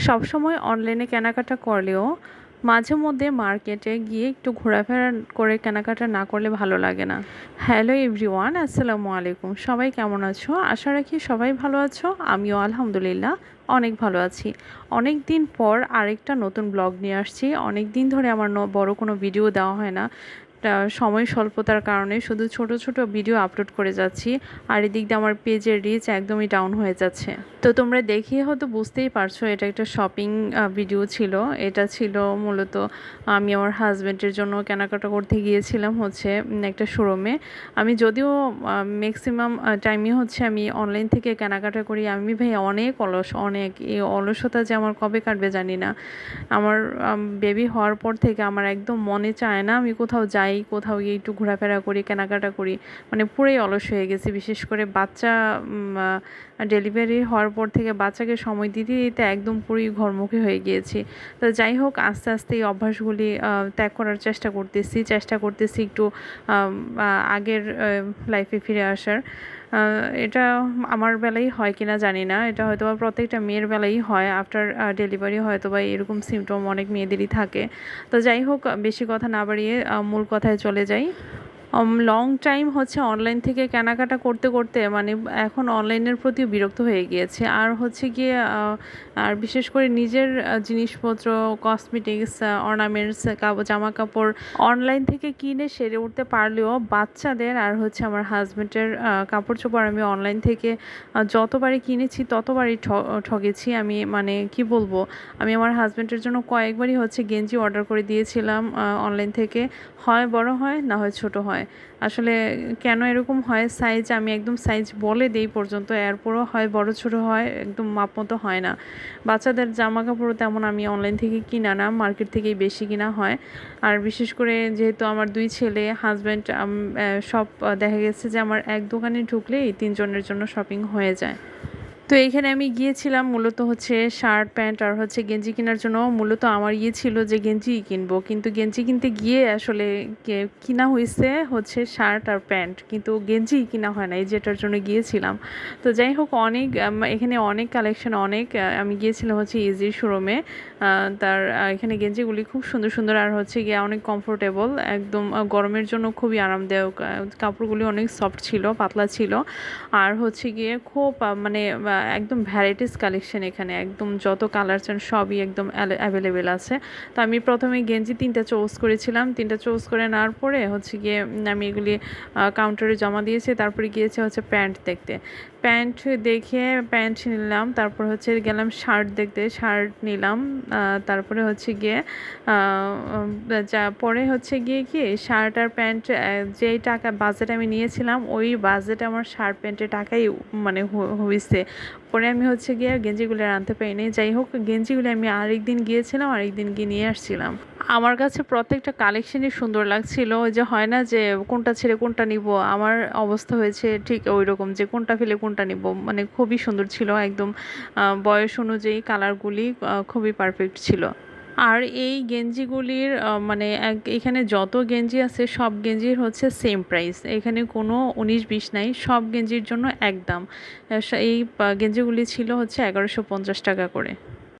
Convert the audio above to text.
সবসময় অনলাইনে কেনাকাটা করলেও মাঝে মধ্যে মার্কেটে গিয়ে একটু ঘোরাফেরা করে কেনাকাটা না করলে ভালো লাগে না। হ্যালো এভরিওয়ান, আসসালামু আলাইকুম। সবাই কেমন আছো? আশা রাখি সবাই ভালো আছো। আমিও আলহামদুলিল্লাহ অনেক ভালো আছি। অনেক দিন পর আরেকটা নতুন ব্লগ নিয়ে আসছি। অনেক দিন ধরে আমার বড় কোনো ভিডিও দেওয়া হয় না, সময় স্বল্পতার কারণে শুধু ছোট ছোট ভিডিও আপলোড করে যাচ্ছি। আর এদিক দিয়ে আমার পেজের রিচ একদমই ডাউন হয়ে যাচ্ছে। তো তোমরা দেখিয়ে হয়তো বুঝতেই পারছো এটা একটা শপিং ভিডিও ছিল। এটা ছিল মূলত আমি আমার হাজব্যান্ডের জন্য কেনাকাটা করতে গিয়েছিলাম একটা শোরুমে। আমি যদিও ম্যাক্সিমাম টাইমই আমি অনলাইন থেকে কেনাকাটা করি। আমি ভাই অনেক অলস, অনেক এই অলসতা যে আমার কবে কাটবে জানি না। আমার বেবি হওয়ার পর থেকে আমার একদম মনে চায় না আমি কোথাও যাই, কোথাও গিয়ে একটু ঘোরাফেরা করি, কেনাকাটা করি। মানে পুরোই অলস হয়ে গেছি। বিশেষ করে বাচ্চা ডেলিভারি হওয়ার পর থেকে বাচ্চাকে সময় দিতে দিতে একদম পুরোই ঘরমুখী হয়ে গিয়েছি। তো যাই হোক, আস্তে আস্তে এই অভ্যাসগুলি ত্যাগ করার চেষ্টা করতেছি একটু আগের লাইফে ফিরে আসার। এটা আমার বেলাই হয় কিনা জানি না, এটা হয়তো বা প্রত্যেকটা মেয়ের বেলাই হয়। আফটার ডেলিভারি হয়তো বা এরকম সিমটম অনেক মেয়েদেরই থাকে। তো যাই হোক, বেশি কথা না বাড়িয়ে মূল কথায় চলে যাই। লং টাইম অনলাইন থেকে কেনাকাটা করতে করতে মানে এখন অনলাইনের প্রতিও বিরক্ত হয়ে গিয়েছে। আর গিয়ে আর বিশেষ করে নিজের জিনিসপত্র, কসমেটিক্স, অর্নামেন্টস, জামা কাপড় অনলাইন থেকে কিনে সেরে উঠতে পারলেও বাচ্চাদের আর আমার হাজব্যান্ডের কাপড় চোপড় আমি অনলাইন থেকে যতবারই কিনেছি ততবারই ঠকেছি আমি। মানে কি বলবো, আমি আমার হাজব্যান্ডের জন্য কয়েকবারই গেঞ্জি অর্ডার করে দিয়েছিলাম অনলাইন থেকে। হয় বড় হয়, না হয় ছোট হয়। আসলে কেন এরকম হয়, সাইজ আমি একদম সাইজ বলে দেই পর্যন্ত, এরপরও হয় বড় ছোট হয়, একদম মাপ মতো হয় না। বাচ্চাদের জামা কাপড়ও তেমন আমি অনলাইন থেকে কিনা না, মার্কেট থেকেই বেশি কিনা হয়। আর বিশেষ করে যেহেতু আমার দুই ছেলে, হাজব্যান্ড, সব দেখা গেছে যে আমার এক দোকানে ঢুকলেই 3 জনের জন্য শপিং হয়ে যায়। তো এইখানে আমি গিয়েছিলাম মূলত শার্ট প্যান্ট আর গেঞ্জি কেনার জন্য। মূলত আমার ছিল যে গেঞ্জি কিনবো, কিন্তু গেঞ্জি কিনতে গিয়ে আসলে কিনা হয়েছে শার্ট আর প্যান্ট, কিন্তু গেঞ্জি কিনা হয় না, এই যেটার জন্য গিয়েছিলাম। তো যাই হোক, অনেক এখানে অনেক কালেকশন, অনেক আমি গিয়েছিলাম ইজি শোরুমে। তার এখানে গেঞ্জিগুলি খুব সুন্দর সুন্দর আর গিয়ে অনেক কমফোর্টেবল, একদম গরমের জন্য খুবই আরামদায়ক। কাপড়গুলি অনেক সফট ছিল, পাতলা ছিল। আর গিয়ে খুব মানে একদম ভ্যারাইটিস কালেকশন। এখানে একদম যত কালার চান সবই একদম অ্যাভেলেবেল আছে। তো আমি প্রথমে গেঞ্জি 3টা চুজ করেছিলাম। 3টা চুজ করে নেওয়ার পরে গিয়ে আমি এগুলি কাউন্টারে জমা দিয়েছি। তারপরে গিয়েছে প্যান্ট দেখতে। প্যান্ট দেখে প্যান্ট নিলাম। তারপর গেলাম শার্ট দেখতে, শার্ট নিলাম। তারপরে গিয়ে যা পরে গিয়ে কি শার্ট আর প্যান্ট যেই টাকা বাজেট আমি নিয়েছিলাম ওই বাজেটে আমার শার্ট প্যান্টের টাকাই মানে হয়েছে। পরে আমি গিয়ে গেঞ্জিগুলো আনতে পারিনি। যাই হোক, গেঞ্জিগুলো আমি আরেকদিন গিয়েছিলাম, আরেকদিন গিয়ে নিয়ে আসছিলাম। আমার কাছে প্রত্যেকটা কালেকশনই সুন্দর লাগছিল। ওই যে হয় না যে কোনটা ছেড়ে কোনটা নিব, আমার অবস্থা হয়েছে ঠিক ওই রকম, যে কোনটা ফেলে কোনটা নিব। মানে খুবই সুন্দর ছিল, একদম বয়স অনুযায়ী কালারগুলি খুবই পারফেক্ট ছিল। আর এই গেঞ্জিগুলির মানে এখানে যত গেঞ্জি আছে সব গেঞ্জির সেম প্রাইস। এখানে কোনো 19-20 নাই, সব গেঞ্জির জন্য এক দাম। এই গেঞ্জিগুলি ছিল 1150 টাকা করে।